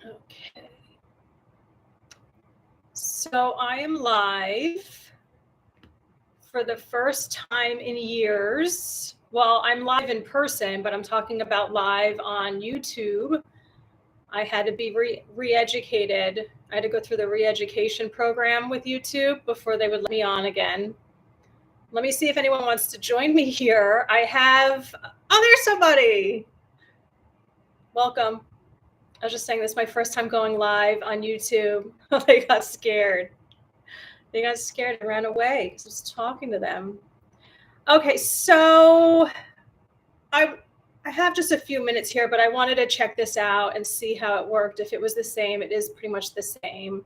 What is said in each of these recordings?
Okay. So I am live for the first time in years. Well, I'm live in person, but I'm talking about live on YouTube. I had to be re-educated. I had to go through the re-education program with YouTube before they would let me on again. Let me see if anyone wants to join me here. I have, oh, there's somebody. Welcome. I was just saying this is my first time going live on YouTube. They got scared. They got scared and ran away because I was talking to them. Okay, so I have just a few minutes here, but I wanted to check this out and see how it worked. If it was the same, it is pretty much the same.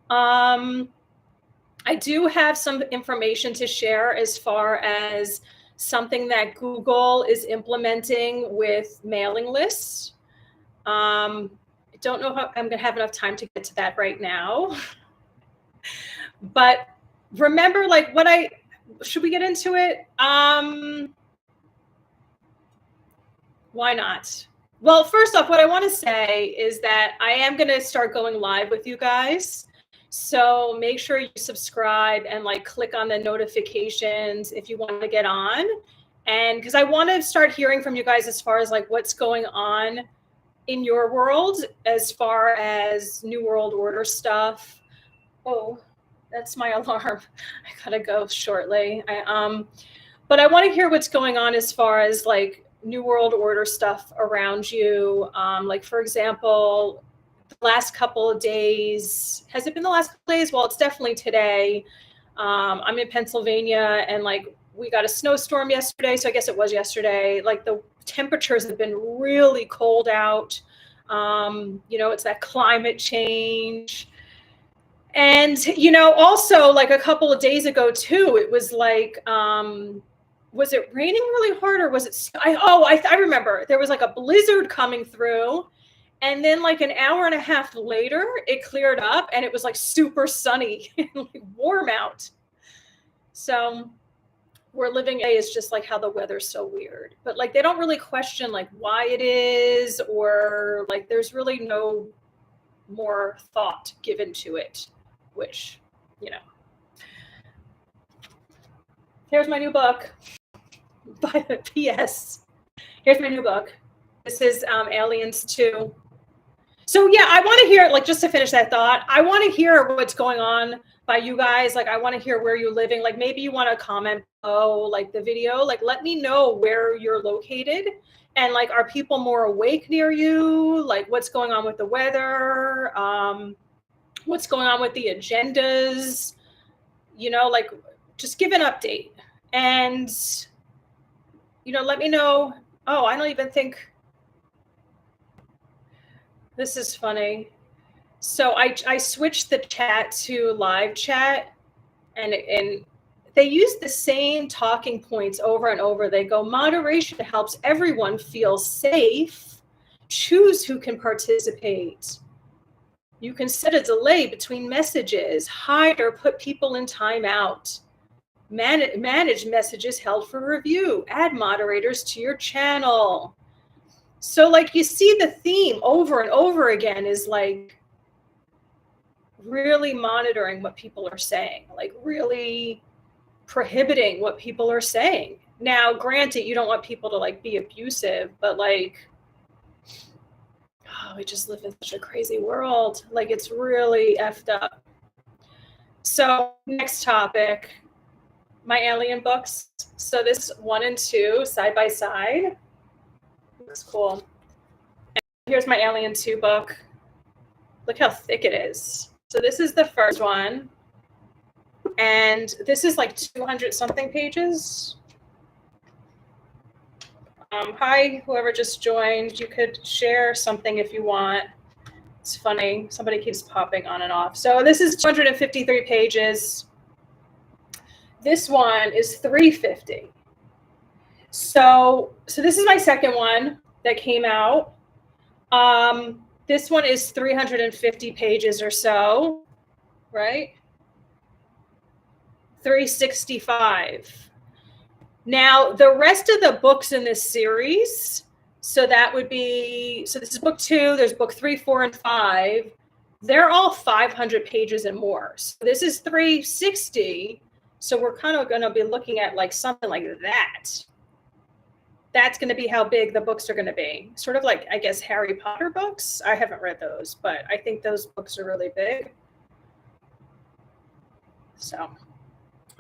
I do have some information to share as far as something that Google is implementing with mailing lists. I don't know how I'm going to have enough time to get to that right now. But remember, like, should we get into it? Why not? Well, first off, what I want to say is that I am going to start going live with you guys. So make sure you subscribe and like click on the notifications if you want to get on. And because I want to start hearing from you guys as far as like what's going on in your world as far as New World Order stuff. Oh, that's my alarm. I gotta go shortly. But I want to hear what's going on as far as like New World Order stuff around you. Like, for example, the last couple of days, has it been the last couple of days? Well, it's definitely today. I'm in Pennsylvania and like we got a snowstorm yesterday. So I guess it was yesterday. Like the temperatures have been really cold out. You know, it's that climate change. And, you know, also like a couple of days ago too, it was like, was it raining really hard or was it? I remember there was like a blizzard coming through. And then like an hour and a half later, it cleared up and it was like super sunny and like warm out. So we're living is just like how the weather's so weird. But like they don't really question like why it is or like there's really no more thought given to it, which, you know. Here's my new book. By the PS. Here's my new book. This is Aliens 2. So yeah, I want to hear, like, just to finish that thought, I want to hear what's going on by you guys. Like, I want to hear where you're living. Like, maybe you want to comment below, like, the video. Like, let me know where you're located. And, like, are people more awake near you? Like, what's going on with the weather? What's going on with the agendas? You know, like, just give an update. And, you know, let me know. Oh, I don't even think... This is funny. So I switched the chat to live chat and they use the same talking points over and over. They go, moderation helps everyone feel safe. Choose who can participate. You can set a delay between messages, hide or put people in timeout. Manage messages held for review. Add moderators to your channel. So like you see the theme over and over again is like really monitoring what people are saying, like really prohibiting what people are saying. Now, granted, you don't want people to like be abusive, but like, oh, we just live in such a crazy world. Like it's really effed up. So next topic, my alien books. So this 1 and 2 side by side. Looks cool. And here's my Alien 2 book. Look how thick it is. So this is the first one. And this is like 200 something pages. Hi, whoever just joined. You could share something if you want. It's funny. Somebody keeps popping on and off. So this is 253 pages. This one is 350. So this is my second one that came out. This one is 350 pages or so, right? 365. Now, the rest of the books in this series So that would be, so this is book 2, there's book 3, 4, and 5. They're all 500 pages and more. So this is 360. So we're kind of going to be looking at like something like that. That's going to be how big the books are going to be. Sort of like, I guess, Harry Potter books. I haven't read those, but I think those books are really big. So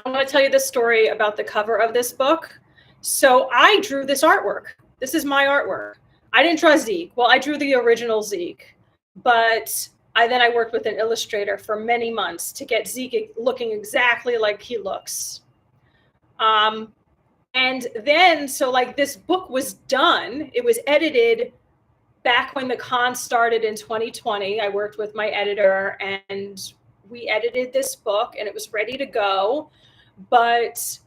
I'm going to tell you the story about the cover of this book. So I drew this artwork. This is my artwork. I didn't draw Zeke. Well, I drew the original Zeke, but then I worked with an illustrator for many months to get Zeke looking exactly like he looks. And then, so like this book was done. It was edited back when the con started in 2020. I worked with my editor and we edited this book and it was ready to go, but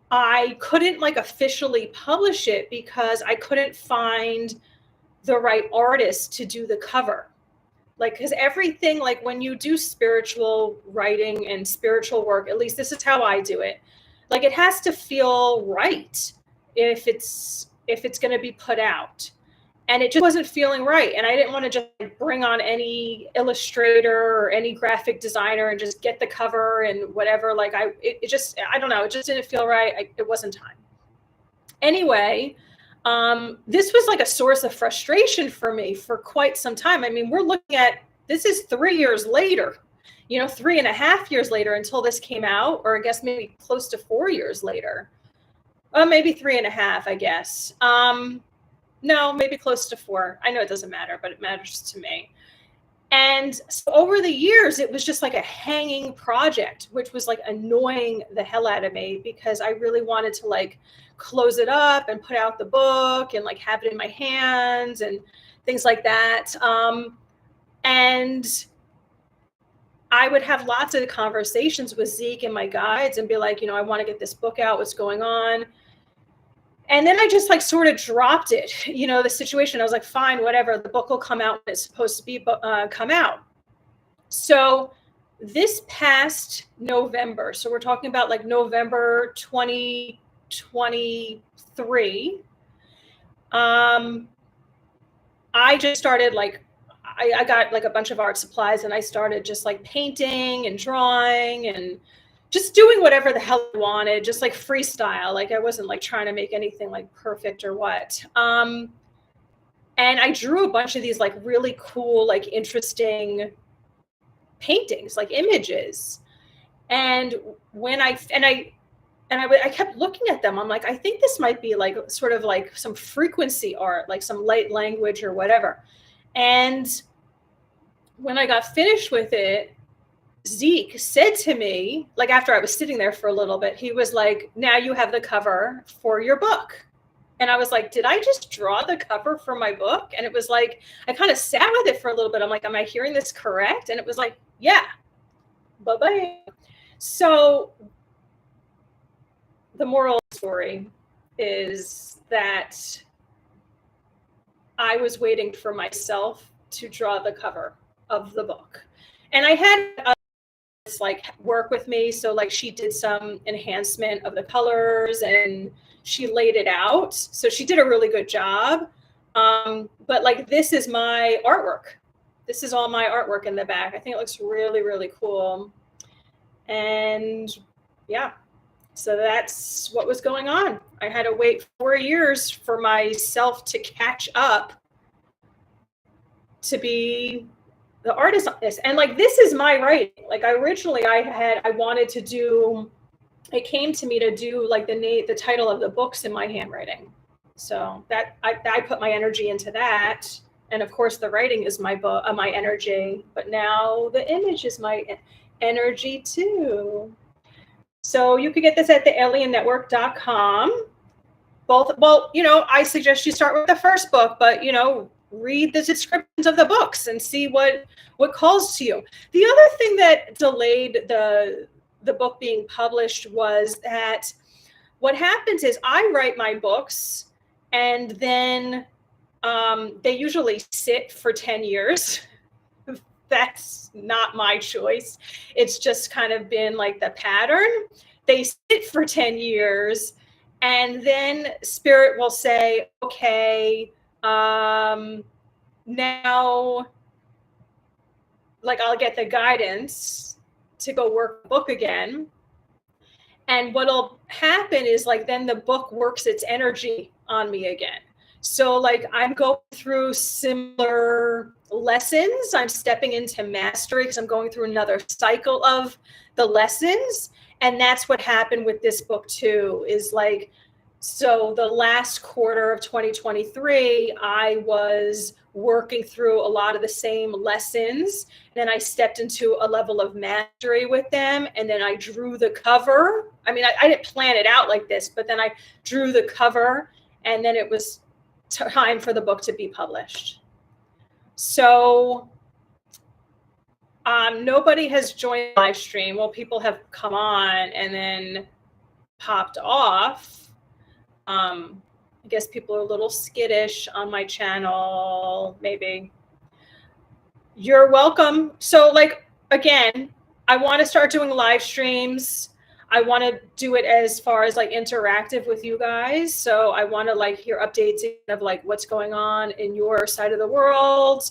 I couldn't like officially publish it because I couldn't find the right artist to do the cover. Like, because everything, like when you do spiritual writing and spiritual work, at least this is how I do it, like it has to feel right if it's going to be put out. And it just wasn't feeling right. And I didn't want to just bring on any illustrator or any graphic designer and just get the cover and whatever. Like it just, I don't know, it just didn't feel right. It wasn't time. Anyway, this was like a source of frustration for me for quite some time. I mean, we're looking at, this is 3 years later, 3.5 years later until this came out, or I guess maybe close to 4 years later. Maybe 3.5, I guess. No, maybe close to 4. I know it doesn't matter, but it matters to me. And so over the years, it was just like a hanging project, which was like annoying the hell out of me because I really wanted to like close it up and put out the book and like have it in my hands and things like that. And I would have lots of conversations with Zeke and my guides and be like, I want to get this book out. What's going on? And then I just like sort of dropped it, the situation. I was like, fine, whatever. The book will come out when it's supposed to be come out. So this past November, so we're talking about like November 2023. I just started like, I got like a bunch of art supplies and I started just like painting and drawing and just doing whatever the hell I wanted, just like freestyle. Like I wasn't like trying to make anything like perfect or what. And I drew a bunch of these like really cool, like interesting paintings, like images. And when I kept looking at them, I'm like, I think this might be like sort of like some frequency art, like some light language or whatever. And when I got finished with it, Zeke said to me, like after I was sitting there for a little bit, he was like, now you have the cover for your book. And I was like, did I just draw the cover for my book? And it was like, I kind of sat with it for a little bit. I'm like, am I hearing this correct? And it was like, yeah, bye-bye. So the moral of the story is that I was waiting for myself to draw the cover of the book. And I had like work with me. So like she did some enhancement of the colors and she laid it out. So she did a really good job. But like, this is my artwork. This is all my artwork in the back. I think it looks really, really cool. And yeah, so that's what was going on. I had to wait 4 years for myself to catch up to be the artist on this. And like, this is my writing. Like originally I wanted to do, it came to me to do like the title of the books in my handwriting. So that I put my energy into that. And of course the writing is my book, my energy, but now the image is my energy too. So you could get this at thealiennetwork.com. Well, I suggest you start with the first book, but read the descriptions of the books and see what calls to you. The other thing that delayed the book being published was that what happens is I write my books and then they usually sit for 10 years. That's not my choice. It's just kind of been like the pattern. They sit for 10 years And then spirit will say, okay, now, like, I'll get the guidance to go work the book again. And what'll happen is, like, then the book works its energy on me again. So, like, I'm going through similar lessons. I'm stepping into mastery because I'm going through another cycle of the lessons. And that's what happened with this book too, is like, so the last quarter of 2023, I was working through a lot of the same lessons. Then I stepped into a level of mastery with them. And then I drew the cover. I mean, I didn't plan it out like this, but then I drew the cover, and then it was time for the book to be published. So nobody has joined the live stream. Well, people have come on and then popped off. I guess people are a little skittish on my channel, maybe. You're welcome. So, like, again, I want to start doing live streams. I want to do it as far as like interactive with you guys. So I want to like hear updates of like what's going on in your side of the world.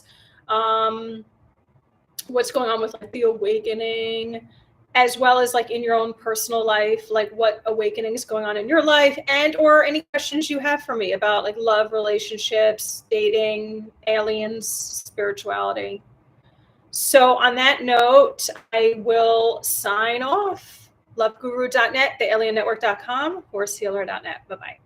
What's going on with like the awakening, as well as like in your own personal life, like what awakening is going on in your life, and or any questions you have for me about like love, relationships, dating, aliens, spirituality. So on that note, I will sign off. Loveguru.net, thealiennetwork.com, horsehealer.net. Bye-bye.